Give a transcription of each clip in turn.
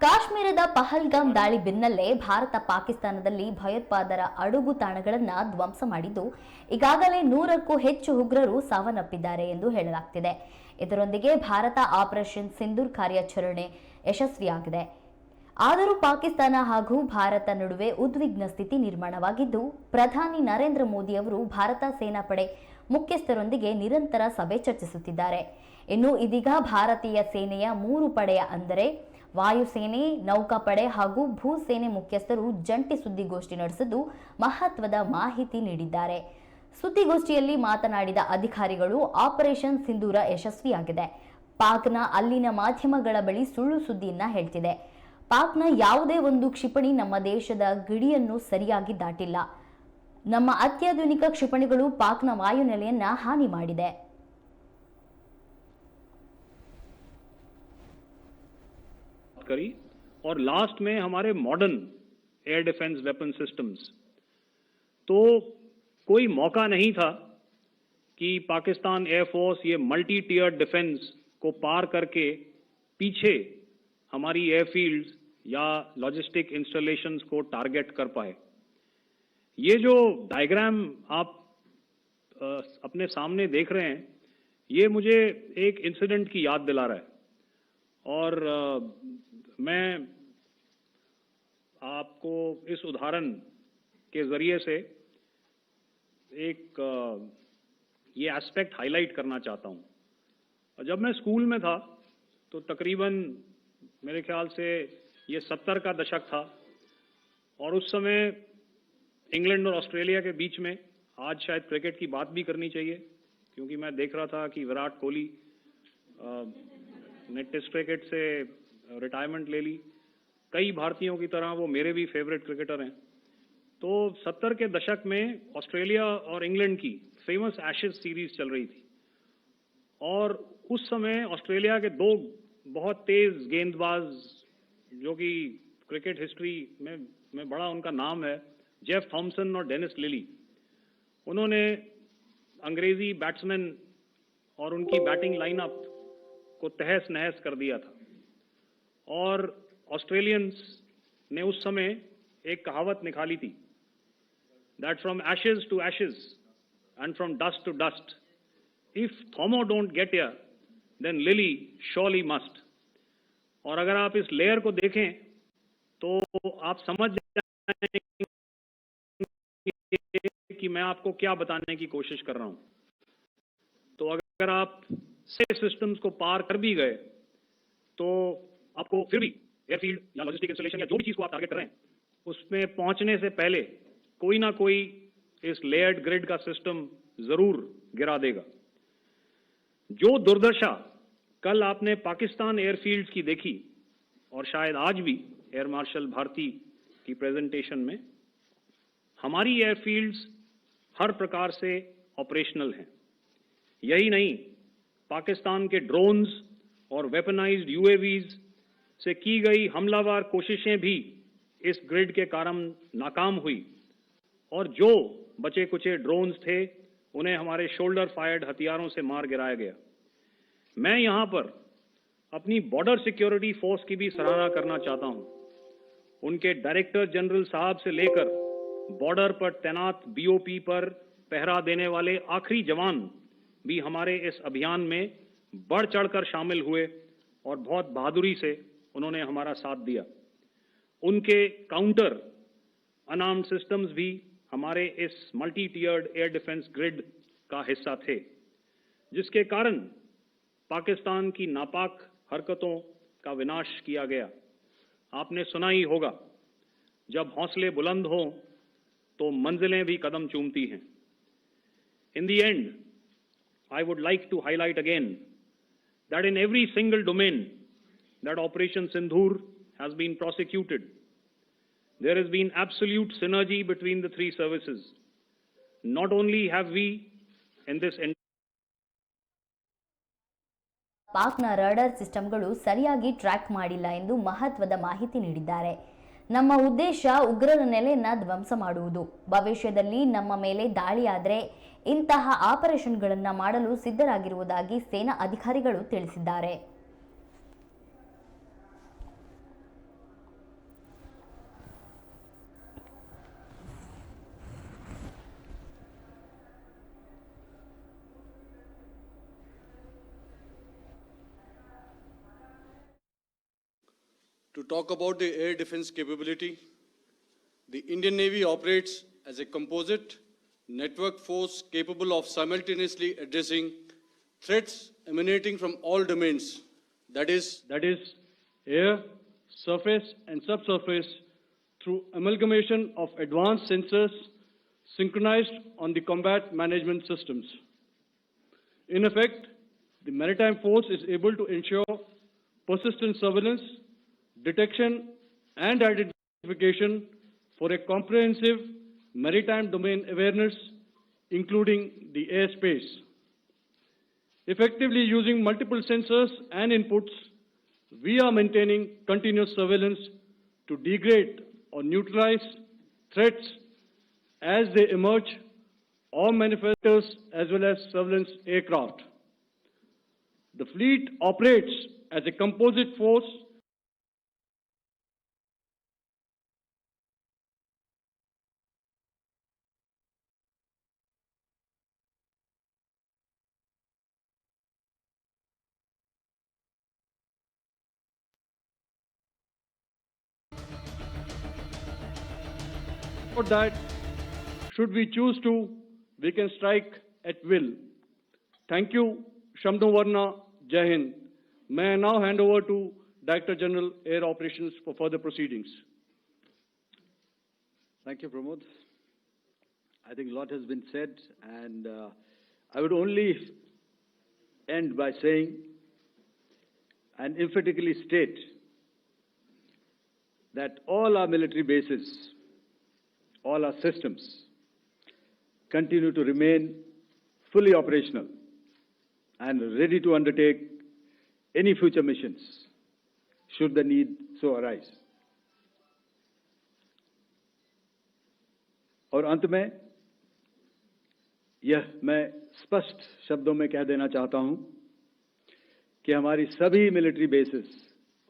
ಕಾಶ್ಮೀರದ ಪಹಲ್ಗಾಮ್ ದಾಳಿ ಬೆನ್ನಲ್ಲೇ ಭಾರತ ಪಾಕಿಸ್ತಾನದಲ್ಲಿ ಭಯೋತ್ಪಾದರ ಅಡುಗು ತಾಣಗಳನ್ನು ಧ್ವಂಸ ಮಾಡಿದ್ದು ಈಗಾಗಲೇ 100ಕ್ಕೂ ಹೆಚ್ಚು ಉಗ್ರರು ಸಾವನ್ನಪ್ಪಿದ್ದಾರೆ ಎಂದು ಹೇಳಲಾಗುತ್ತಿದೆ. ಇದರೊಂದಿಗೆ ಭಾರತ ಆಪರೇಷನ್ ಸಿಂಧೂರ್ ಕಾರ್ಯಾಚರಣೆ ಯಶಸ್ವಿಯಾಗಿದೆ. ಆದರೂ ಪಾಕಿಸ್ತಾನ ಹಾಗೂ ಭಾರತ ನಡುವೆ ಉದ್ವಿಗ್ನ ಸ್ಥಿತಿ ನಿರ್ಮಾಣವಾಗಿದ್ದು, ಪ್ರಧಾನಿ ನರೇಂದ್ರ ಮೋದಿ ಅವರು ಭಾರತ ಸೇನಾಪಡೆ ಮುಖ್ಯಸ್ಥರೊಂದಿಗೆ ನಿರಂತರ ಸಭೆ ಚರ್ಚಿಸುತ್ತಿದ್ದಾರೆ. ಇನ್ನು ಇದೀಗ ಭಾರತೀಯ ಸೇನೆಯ 3 ಪಡೆಯ ಅಂದರೆ ವಾಯುಸೇನೆ, ನೌಕಾಪಡೆ ಹಾಗೂ ಭೂಸೇನೆ ಮುಖ್ಯಸ್ಥರು ಜಂಟಿ ಸುದ್ದಿಗೋಷ್ಠಿ ನಡೆಸಿದ್ದು ಮಹತ್ವದ ಮಾಹಿತಿ ನೀಡಿದ್ದಾರೆ. ಸುದ್ದಿಗೋಷ್ಠಿಯಲ್ಲಿ ಮಾತನಾಡಿದ ಅಧಿಕಾರಿಗಳು, ಆಪರೇಷನ್ ಸಿಂಧೂರ ಯಶಸ್ವಿಯಾಗಿದೆ. ಪಾಕ್ನ ಅಲ್ಲಿನ ಮಾಧ್ಯಮಗಳ ಬಳಿ ಸುಳ್ಳು ಸುದ್ದಿಯನ್ನ ಹೇಳ್ತಿದೆ. ಪಾಕ್ನ ಯಾವುದೇ ಒಂದು ಕ್ಷಿಪಣಿ ನಮ್ಮ ದೇಶದ ಗಡಿಯನ್ನು ಸರಿಯಾಗಿ ದಾಟಿಲ್ಲ. ನಮ್ಮ ಅತ್ಯಾಧುನಿಕ ಕ್ಷಿಪಣಿಗಳು ಪಾಕ್ನ ವಾಯುನೆಲೆಯನ್ನ ಹಾನಿ ಮಾಡಿದೆ. करी और लास्ट में हमारे modern air defence weapon systems, तो कोई मौका नहीं था कि पाकिस्तान एयरफोर्स ये मल्टी टियर डिफेंस को पार करके पीछे हमारी एयरफील्ड्स या लॉजिस्टिक इंस्टॉलेशंस को टारगेट कर पाए। ये जो डायग्राम आप अपने सामने देख रहे हैं, ये मुझे एक इंसिडेंट की याद दिला रहा है और मैं आपको इस उदाहरण के जरिए से एक ये एस्पेक्ट हाईलाइट करना चाहता हूं। जब मैं स्कूल में था तो तकरीबन मेरे ख्याल से ये 70 का दशक था और उस समय इंग्लैंड और ऑस्ट्रेलिया के बीच में, आज शायद क्रिकेट की बात भी करनी चाहिए क्योंकि मैं देख रहा था कि विराट कोहली ने टेस्ट क्रिकेट से रिटायरमेंट ले ली। कई भारतीयों की तरह वो मेरे भी फेवरेट क्रिकेटर हैं। तो 70 के दशक में ऑस्ट्रेलिया और इंग्लैंड की फेमस एशेज सीरीज चल रही थी और उस समय ऑस्ट्रेलिया के 2 बहुत तेज गेंदबाज, जो कि क्रिकेट हिस्ट्री में बड़ा उनका नाम है, जेफ थॉमसन और डेनिस लिली, उन्होंने अंग्रेजी बैट्समैन और उनकी बैटिंग लाइनअप को तहस नहस कर दिया था। और ऑस्ट्रेलियंस ने उस समय एक कहावत निकाली थी, that from ashes to ashes and from dust to dust, if Thommo don't get here then Lillee surely must. और अगर आप इस लेयर को देखें तो आप समझ जाएंगे कि मैं आपको क्या बताने की कोशिश कर रहा हूं। तो अगर आप से सिस्टम्स को पार कर भी गए तो आपको फिर भी एयरफील्ड या लॉजिस्टिक इंस्टॉलेशन या जो भी चीज को आप टारगेट कर रहे हैं उसमें पहुंचने से पहले कोई ना कोई इस लेयर्ड ग्रिड का सिस्टम जरूर गिरा देगा। जो दुर्दशा कल आपने पाकिस्तान एयरफील्ड्स की देखी और शायद आज भी एयर मार्शल भारती की प्रेजेंटेशन में, हमारी एयरफील्ड्स हर प्रकार से ऑपरेशनल हैं। यही नहीं, पाकिस्तान के ड्रोन्स और वेपनाइज्ड यूएवीज से की गई हमलावर कोशिशें भी इस ग्रिड के कारण नाकाम हुई और जो बचे कुचे ड्रोन्स थे उन्हें हमारे शोल्डर फायर्ड हथियारों से मार गिराया गया। मैं यहां पर अपनी बॉर्डर सिक्योरिटी फोर्स की भी सराहना करना चाहता हूं। उनके डायरेक्टर जनरल साहब से लेकर बॉर्डर पर तैनात बीओपी पर पहरा देने वाले आखिरी जवान भी हमारे इस अभियान में बढ़ चढ़कर शामिल हुए और बहुत बहादुरी से उन्होंने हमारा साथ दिया। उनके काउंटर अनार्म्ड सिस्टम्स भी हमारे इस मल्टी टियर्ड एयर डिफेंस ग्रिड का हिस्सा थे, जिसके कारण पाकिस्तान की नापाक हरकतों का विनाश किया गया। आपने सुना ही होगा, जब हौसले बुलंद हों तो मंजिलें भी कदम चूमती हैं। In the end, I would like to highlight again that in every single domain that Operation Sindoor has been prosecuted, there has been absolute synergy between the 3 services. Not only have we in this ಪಾಕ್ನ radar ಸಿಸ್ಟಮ್ಗಳು ಸರಿಯಾಗಿ track ಮಾಡಿಲ್ಲ ಎಂದು ಮಹತ್ವದ ಮಾಹಿತಿ ನೀಡಿದ್ದಾರೆ. ನಮ್ಮ ಉದ್ದೇಶ ಉಗ್ರರ ನೆಲೆಯನ್ನ ಧ್ವಂಸ ಮಾಡುವುದು. ಭವಿಷ್ಯದಲ್ಲಿ ನಮ್ಮ ಮೇಲೆ ದಾಳಿಯಾದರೆ ಇಂತಹ ಆಪರೇಷನ್ಗಳನ್ನು ಮಾಡಲು ಸಿದ್ಧರಾಗಿರುವುದಾಗಿ ಸೇನಾ ಅಧಿಕಾರಿಗಳು ತಿಳಿಸಿದ್ದಾರೆ. to talk about the air defense capability. The Indian Navy operates as a composite network force capable of simultaneously addressing threats emanating from all domains, that is air, surface and subsurface, through amalgamation of advanced sensors synchronized on the combat management systems. In effect, the maritime force is able to ensure persistent surveillance, detection and identification for a comprehensive maritime domain awareness, including the airspace. Effectively using multiple sensors and inputs, we are maintaining continuous surveillance to degrade or neutralize threats as they emerge or manifest as well as surveillance aircraft. The fleet operates as a composite force that should we choose to, we can strike at will. Thank you, Shamdo Varna, Jai Hind. May I now hand over to Director General Air Operations for further proceedings. Thank you, Pramod. I think a lot has been said, and I would only end by saying and emphatically state that all our military bases, all our systems continue to remain fully operational and ready to undertake any future missions should the need so arise. और अंत में यह मैं स्पष्ट शब्दों में कह देना चाहता हूं कि हमारी सभी मिलिट्री बेसेस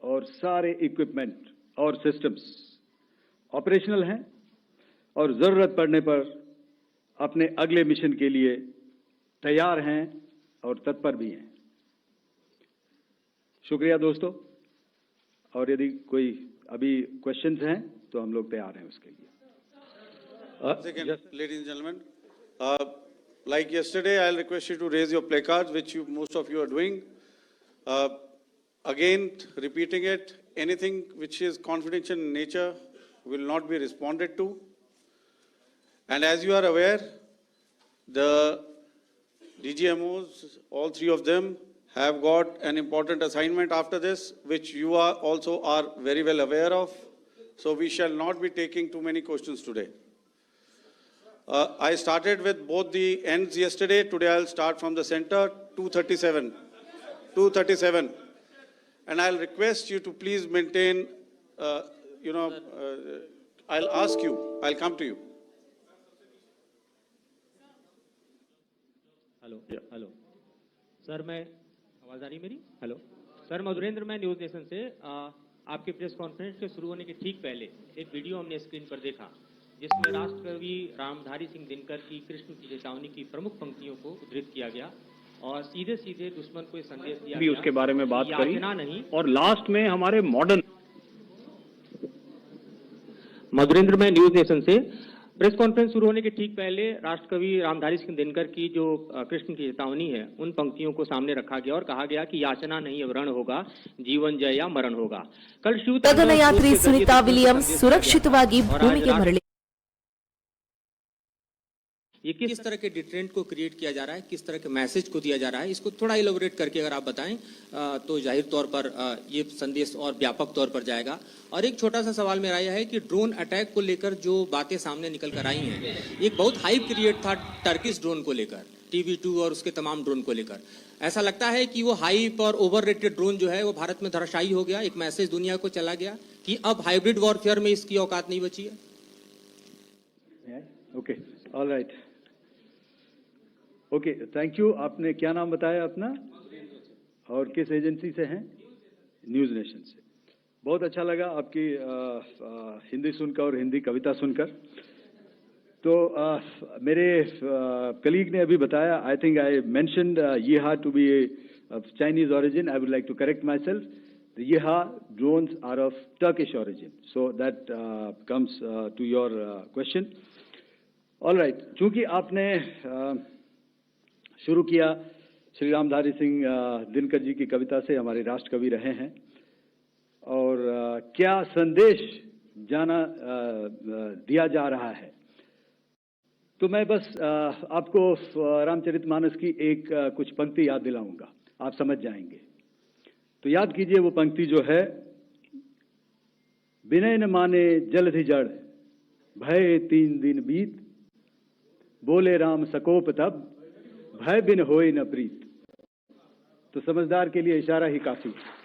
और सारे इक्विपमेंट और सिस्टम्स ऑपरेशनल हैं और जरूरत पड़ने पर अपने अगले मिशन के लिए तैयार हैं और तत्पर भी हैं। शुक्रिया दोस्तों, और यदि कोई अभी क्वेश्चंस हैं तो हम लोग तैयार हैं उसके लिए। Ladies and gentlemen, like yesterday, I'll request you to raise your placards, which most of you are doing. Again, repeating it, anything which is confidential in nature will not be responded to. And as you are aware, the DGMOs, all three of them, have got an important assignment after this, which you are also are very well aware of. So we shall not be taking too many questions today. I started with both the ends yesterday. Today I'll start from the center, 237. 237. And I'll request you to please maintain, I'll ask you, I'll come to you. Hello sir, मैं आवाज़ आ रही मेरी? Hello sir, Madhurendra, मैं news nation से आपके press conference के शुरू होने के ठीक पहले एक वीडियो हमने स्क्रीन पर देखा जिसमें राष्ट्रकवि रामधारी सिंह दिनकर की कृष्ण की चेतावनी की प्रमुख पंक्तियों को उद्धृत किया गया और सीधे सीधे दुश्मन को संदेश दिया भी उसके बारे में बात करी नहीं। और लास्ट में हमारे मॉडर्न मधुरेंद्र, मैं न्यूज़ नेशन से प्रेस कॉन्फ्रेंस शुरू होने के ठीक पहले राष्ट्रकवि रामधारी सिंह दिनकर की जो कृष्ण की चेतावनी है उन पंक्तियों को सामने रखा गया और कहा गया कि याचना नहीं वरण होगा, जीवन जय या मरण होगा। कल ಗಗನಯಾತ್ರಿ ಸುನಿತಾ ವಿಲಿಯಮ್ಸ್ ಸುರಕ್ಷಿತವಾಗಿ ಭೂಮಿಗೆ ಮರಳಿ ये किस तरह के डिटरेंट को क्रिएट किया जा रहा है, किस तरह के मैसेज को दिया जा रहा है, इसको थोड़ा इलेबोरेट करके अगर आप बताएं तो जाहिर तौर पर ये संदेश और व्यापक तौर पर जाएगा। और एक छोटा सा सवाल मेरा यह है कि ड्रोन अटैक को लेकर जो बातें सामने निकल कर आई हैं, एक बहुत हाइप क्रिएट था टर्किश ड्रोन को लेकर, TB2 और उसके तमाम ड्रोन को लेकर। ऐसा लगता है कि वो हाइप और ओवररेटेड ड्रोन जो है वो भारत में धराशायी हो गया, एक मैसेज दुनिया को चला गया कि अब हाइब्रिड वॉरफेयर में इसकी औकात नहीं बची है। Okay, all right, okay, thank you. आपने क्या नाम बताया अपना और किस एजेंसी से हैं? न्यूज़ नेशन से। बहुत अच्छा लगा आपकी हिंदी सुनकर और हिंदी कविता सुनकर। तो मेरे कलीग ने अभी बताया, I think I mentioned Yeha to be Chinese origin. I would like to correct myself. The Yeha drones are of Turkish origin. So that comes to your question. All right. चूंकि आपने शुरू किया श्री रामधारी सिंह दिनकर जी की कविता से, हमारे राष्ट्र कवि रहे हैं, और क्या संदेश दिया जा रहा है, तो मैं बस आपको रामचरितमानस की एक कुछ पंक्ति याद दिलाऊंगा, आप समझ जाएंगे। तो याद कीजिए वो पंक्ति जो है, विनय न माने जलधि जड़, भय 3 दिन बीत, बोले राम सकोप तब, भय बिन होए न प्रीत। तो समझदार के लिए इशारा ही काफी है।